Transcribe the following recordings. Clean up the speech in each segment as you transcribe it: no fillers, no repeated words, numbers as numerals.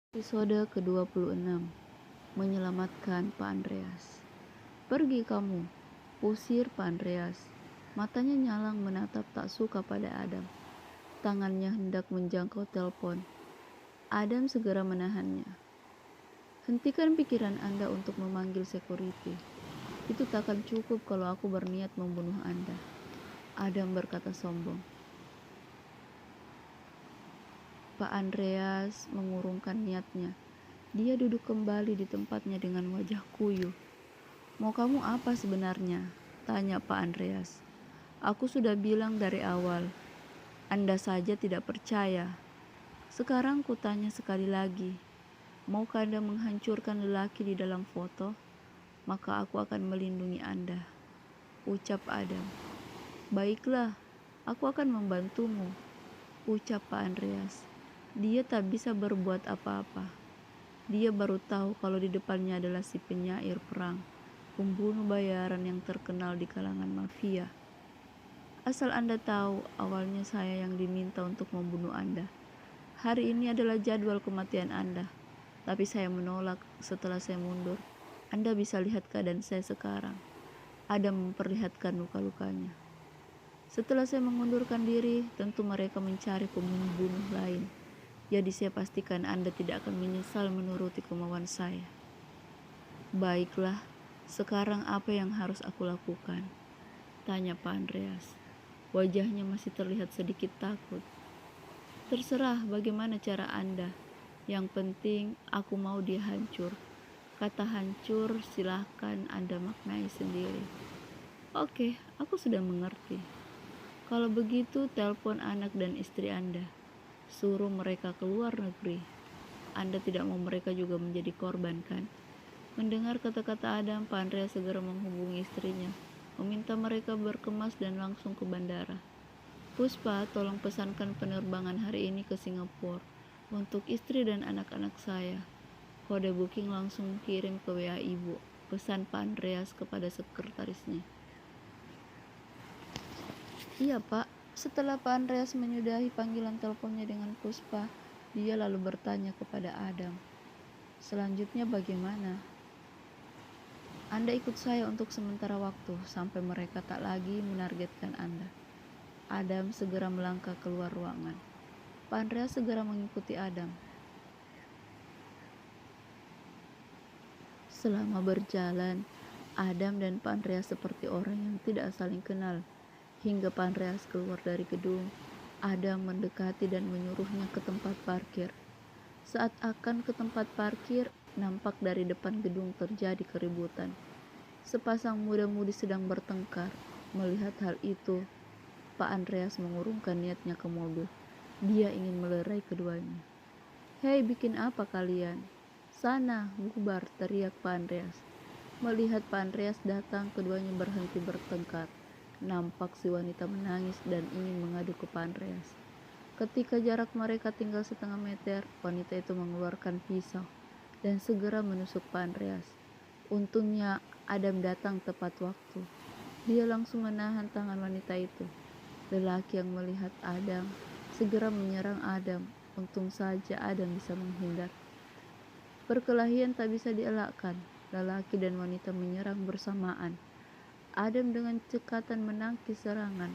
Episode ke-26. Menyelamatkan Pak Andreas. Pergi kamu, usir Pak Andreas. Matanya nyalang menatap tak suka pada Adam. Tangannya hendak menjangkau telepon. Adam segera menahannya. Hentikan pikiran Anda untuk memanggil security. Itu takkan cukup kalau aku berniat membunuh Anda. Adam berkata sombong. Pak Andreas mengurungkan niatnya. Dia duduk kembali di tempatnya dengan wajah kuyuh. Mau kamu apa sebenarnya? Tanya Pak Andreas. Aku sudah bilang dari awal. Anda saja tidak percaya. Sekarang kutanya sekali lagi. Maukah Anda menghancurkan lelaki di dalam foto? Maka aku akan melindungi Anda. Ucap Adam. Baiklah, aku akan membantumu. Ucap Pak Andreas. Dia tak bisa berbuat apa-apa. Dia baru tahu kalau di depannya adalah si penyair perang, pembunuh bayaran yang terkenal di kalangan mafia. Asal Anda tahu, awalnya saya yang diminta untuk membunuh Anda. Hari ini adalah jadwal kematian Anda, tapi saya menolak. Setelah saya mundur, Anda bisa lihat keadaan saya sekarang. Ada memperlihatkan luka-lukanya. Setelah saya mengundurkan diri, tentu mereka mencari pembunuh lain. Jadi saya pastikan Anda tidak akan menyesal menuruti kemauan saya. Baiklah, sekarang apa yang harus aku lakukan? Tanya Pak Andreas. Wajahnya masih terlihat sedikit takut. Terserah bagaimana cara Anda. Yang penting aku mau dia hancur. Kata hancur silahkan Anda maknai sendiri. Oke, aku sudah mengerti. Kalau begitu telepon anak dan istri Anda. Suruh mereka keluar negeri. Anda tidak mau mereka juga menjadi korban, kan? Mendengar kata-kata Adam, Pak Andreas segera menghubungi istrinya, meminta mereka berkemas dan langsung ke bandara. Puspa, tolong pesankan penerbangan hari ini ke Singapura untuk istri dan anak-anak saya. Kode booking langsung kirim ke WA ibu, pesan Pak Andreas kepada sekretarisnya. Iya Pak. Setelah Pak Andreas menyudahi panggilan teleponnya dengan Puspa, dia lalu bertanya kepada Adam. Selanjutnya bagaimana? Anda ikut saya untuk sementara waktu sampai mereka tak lagi menargetkan Anda. Adam segera melangkah keluar ruangan. Pak Andreas segera mengikuti Adam. Selama berjalan, Adam dan Pak Andreas seperti orang yang tidak saling kenal. Hingga Pak Andreas keluar dari gedung, Adam mendekati dan menyuruhnya ke tempat parkir. Saat akan ke tempat parkir, nampak dari depan gedung terjadi keributan. Sepasang muda-mudi sedang bertengkar. Melihat hal itu, Pak Andreas mengurungkan niatnya ke mobil. Dia ingin melerai keduanya. Hei, bikin apa kalian? Sana, bubar, teriak Pak Andreas. Melihat Pak Andreas datang, keduanya berhenti bertengkar. Nampak si wanita menangis dan ingin mengadu ke Pak Andreas. Ketika jarak mereka tinggal setengah meter, wanita itu mengeluarkan pisau dan segera menusuk Pak Andreas. Untungnya Adam datang tepat waktu. Dia langsung menahan tangan wanita itu. Lelaki yang melihat Adam segera menyerang Adam. Untung saja Adam bisa menghindar. Perkelahian tak bisa dielakkan. Lelaki dan wanita menyerang bersamaan. Adam dengan cekatan menangkis serangan.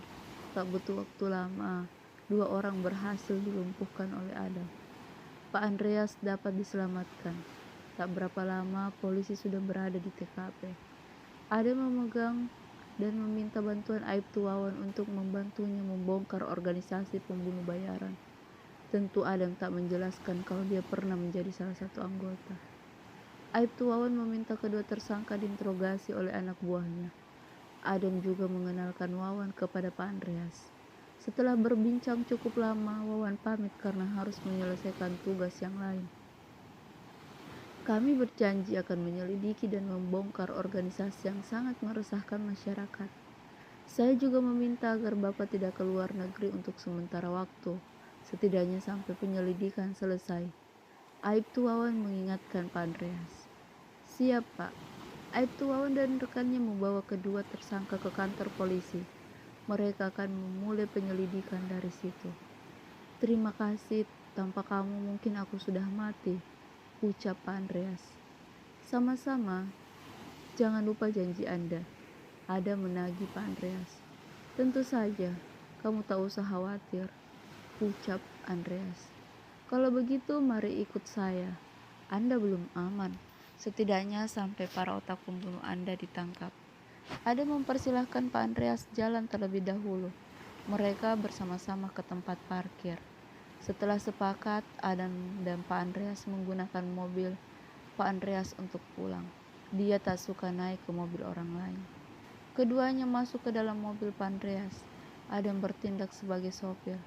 Tak butuh waktu lama, dua orang berhasil dilumpuhkan oleh Adam. Pak Andreas dapat diselamatkan. Tak berapa lama, polisi sudah berada di TKP. Adam memegang dan meminta bantuan Aibtu Wawan untuk membantunya membongkar organisasi pembunuh bayaran. Tentu Adam tak menjelaskan kalau dia pernah menjadi salah satu anggota. Aibtu Wawan meminta kedua tersangka diinterogasi oleh anak buahnya. Adam juga mengenalkan Wawan kepada Pak Andreas. Setelah berbincang cukup lama, Wawan pamit karena harus menyelesaikan tugas yang lain. Kami berjanji akan menyelidiki dan membongkar organisasi yang sangat meresahkan masyarakat. Saya juga meminta agar Bapak tidak keluar negeri untuk sementara waktu, setidaknya sampai penyelidikan selesai. Aibtu Wawan mengingatkan Pak Andreas. Siap Pak. Aibtu Wawan dan rekannya membawa kedua tersangka ke kantor polisi. Mereka akan memulai penyelidikan dari situ. Terima kasih, tanpa kamu mungkin aku sudah mati. ucap Pak Andreas. Sama-sama, jangan lupa janji Anda. Adam menagih Pak Andreas. Tentu saja, kamu tak usah khawatir, ucap Andreas. Kalau begitu mari ikut saya. Anda belum aman, setidaknya sampai para otak pembunuh Anda ditangkap. Adam mempersilahkan Pak Andreas jalan terlebih dahulu. Mereka bersama-sama ke tempat parkir. Setelah sepakat, Adam dan Pak Andreas menggunakan mobil Pak Andreas untuk pulang. Dia tak suka naik ke mobil orang lain. Keduanya masuk ke dalam mobil Pak Andreas. Adam bertindak sebagai sopir.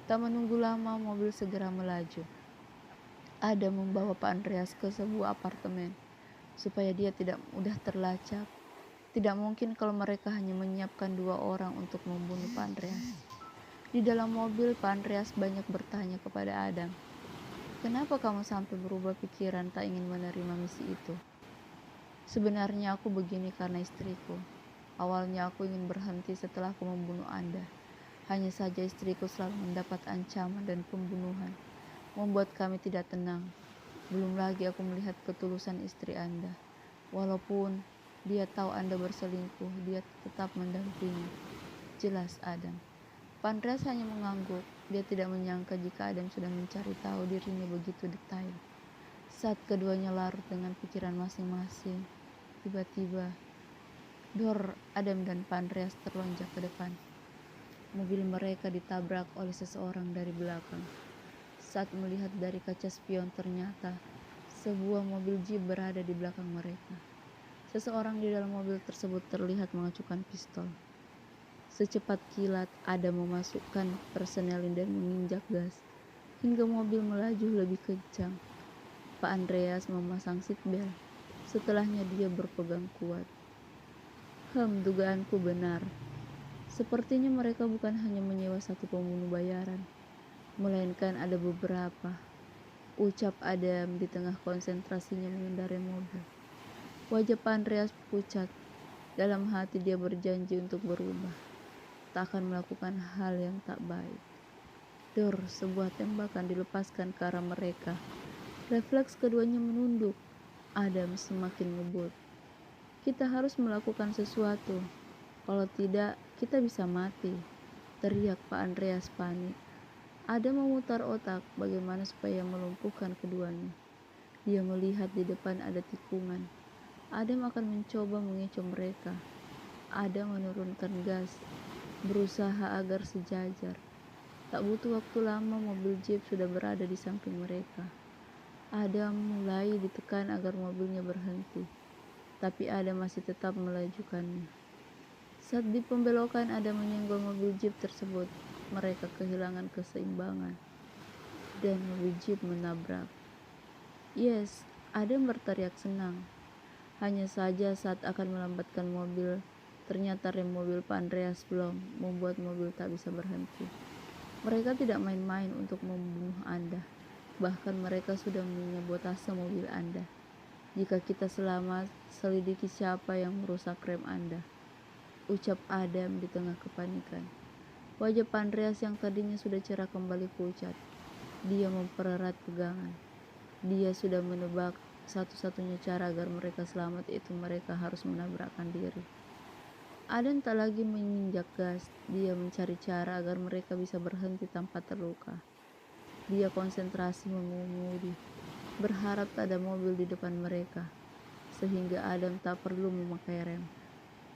Tak menunggu lama, mobil segera melaju. Adam membawa Pak Andreas ke sebuah apartemen supaya dia tidak mudah terlacak. Tidak mungkin kalau mereka hanya menyiapkan 2 orang untuk membunuh Pak Andreas. Di dalam mobil, Pak Andreas banyak bertanya kepada Adam. Kenapa kamu sampai berubah pikiran tak ingin menerima misi itu? Sebenarnya aku begini karena istriku. Awalnya aku ingin berhenti setelah aku membunuh Anda. Hanya saja istriku selalu mendapat ancaman dan pembunuhan, membuat kami tidak tenang. Belum lagi aku melihat ketulusan istri Anda. Walaupun dia tahu Anda berselingkuh, dia tetap mendampingi. Jelas Adam. Pak Andreas hanya mengangguk. Dia tidak menyangka jika Adam sudah mencari tahu dirinya begitu detail. Saat keduanya larut dengan pikiran masing-masing, tiba-tiba dor Adam dan Pak Andreas terlonjak ke depan. Mobil mereka ditabrak oleh seseorang dari belakang. Saat melihat dari kaca spion, ternyata sebuah mobil jeep berada di belakang mereka. Seseorang di dalam mobil tersebut terlihat mengacukan pistol. Secepat kilat, Adam memasukkan personel dan menginjak gas hingga mobil melaju lebih kencang. Pak Andreas memasang seatbelt. Setelahnya dia berpegang kuat. Dugaanku benar. Sepertinya mereka bukan hanya menyewa satu pembunuh bayaran, melainkan ada beberapa, ucap Adam di tengah konsentrasinya mengendarai mobil. Wajah Pak Andreas pucat. Dalam hati dia berjanji untuk berubah, tak akan melakukan hal yang tak baik. Dor, sebuah tembakan dilepaskan ke arah mereka. Refleks keduanya menunduk. Adam semakin ngebut. Kita harus melakukan sesuatu. Kalau tidak, kita bisa mati, teriak Pak Andreas panik. Adam memutar otak bagaimana supaya melumpuhkan keduanya. Dia melihat di depan ada tikungan. Adam akan mencoba mengecoh mereka. Adam menurunkan gas, berusaha agar sejajar. Tak butuh waktu lama, mobil jeep sudah berada di samping mereka. Adam mulai ditekan agar mobilnya berhenti, tapi Adam masih tetap melajukannya. Saat di pembelokan Adam menyenggol mobil jeep tersebut, mereka kehilangan keseimbangan dan mobil jeep menabrak. Yes, Adam berteriak senang. Hanya saja saat akan melambatkan mobil, ternyata rem mobil Pak Andreas belum, membuat mobil tak bisa berhenti. Mereka tidak main-main untuk membunuh Anda. Bahkan mereka sudah menyabotase mobil Anda. Jika kita selamat, selidiki siapa yang merusak rem Anda, ucap Adam di tengah kepanikan. Wajah Pak Andreas yang tadinya sudah cerah kembali pucat. Dia mempererat pegangan. Dia sudah menebak satu-satunya cara agar mereka selamat itu mereka harus menabrakkan diri. Adam tak lagi menginjak gas. Dia mencari cara agar mereka bisa berhenti tanpa terluka. Dia konsentrasi mengemudi, berharap tak ada mobil di depan mereka, sehingga Adam tak perlu memakai rem.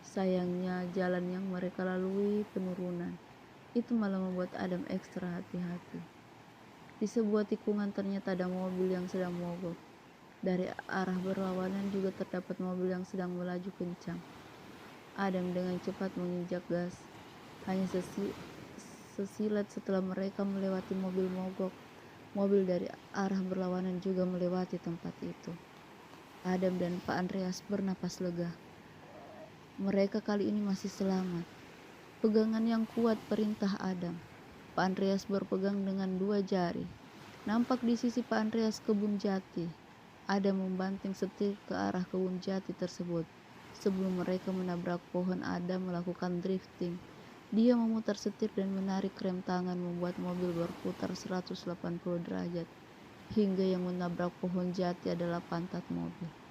Sayangnya jalan yang mereka lalui penurunan. Itu malah membuat Adam ekstra hati-hati. Di sebuah tikungan ternyata ada mobil yang sedang mogok. Dari arah berlawanan juga terdapat mobil yang sedang melaju kencang. Adam dengan cepat menginjak gas. Hanya sesilat setelah mereka melewati mobil mogok, mobil dari arah berlawanan juga melewati tempat itu. Adam dan Pak Andreas bernapas lega. Mereka kali ini masih selamat. Pegangan yang kuat perintah Adam. Pak Andreas berpegang dengan 2 jari. Nampak di sisi Pak Andreas kebun jati. Adam membanting setir ke arah kebun jati tersebut. Sebelum mereka menabrak pohon, Adam melakukan drifting. Dia memutar setir dan menarik rem tangan, membuat mobil berputar 180 derajat. hingga yang menabrak pohon jati adalah pantat mobil.